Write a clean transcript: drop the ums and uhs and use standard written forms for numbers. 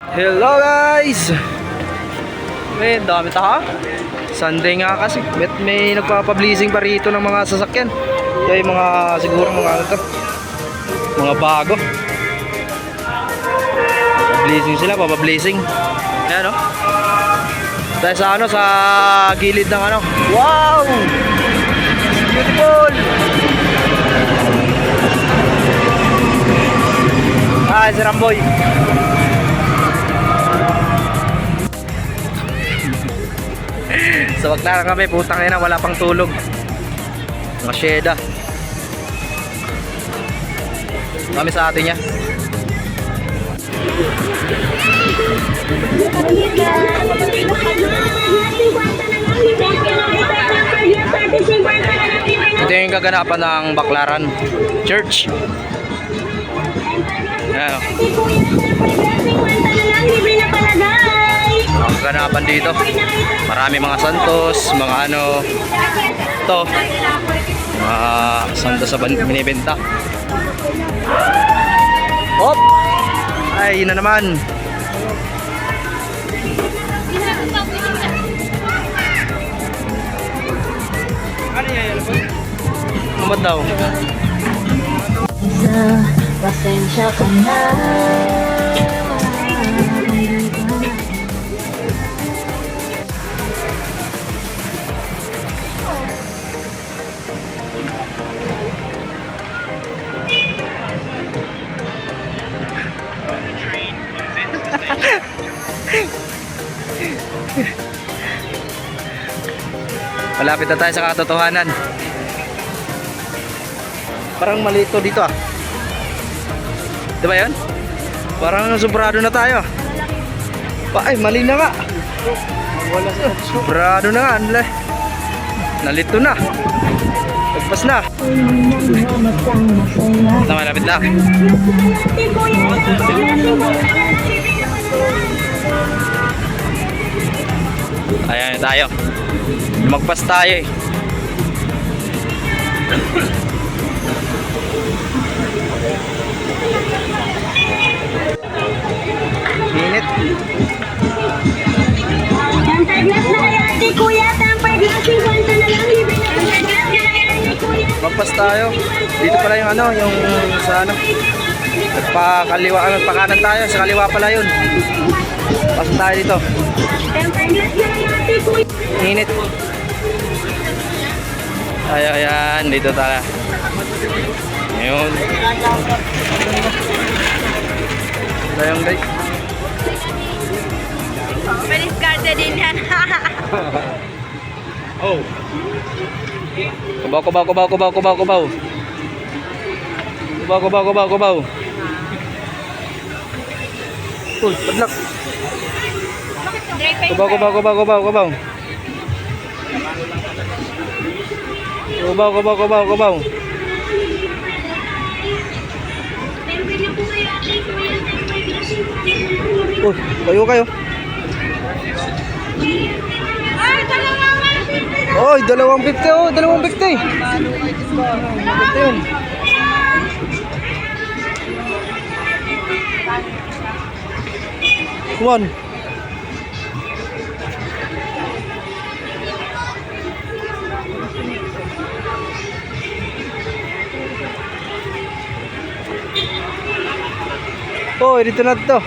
Hello guys! Dami tao. Sunday nga kasi. May nagpapableasing pa rito ng mga sasakyan. Kaya yung mga siguro mga ano to, mga bago. Blessing sila, papablessing. Ayan o. Tayo sa ano, sa gilid ng ano. Wow! Beautiful! Si Ramboy. Sa Baclaran kami, putang ina, wala pang tulog. Mga syeda. Kami sa atin niya. Ito yung kaganapan ng Baclaran Church. Ayan. Ang kaganapan dito, marami mga santos, mga ano, ito, mga santos sa binibenta. Hop! Ay, yun na naman. Ano yan? Ano ba daw? Pasensya ka na. Malapit na tayo sa katotohanan. Parang mali ito dito ah. Diba yun? Parang sobrado na tayo. Ay, mali na nga. Sobrado na nga. Nalito na. Lagpas na. Malapit na. Ayan tayo. Magpas tayo eh. Minit. Magpas tayo. Dito pala yung ano, yung sa ano, nagpakaliwa, nagpakanan tayo. Sa kaliwa pala yun. Pasok tayo dito. Minit. Ayan, dito tayo. Ngayon. Dayong guys. Paniskarte din yan. Oh. Kubaw. Kubaw. Uy, padlak. Kubaw. Uy, kayo. Oy, 250 oh, 250. Ito yun. One. Oh, dito na to.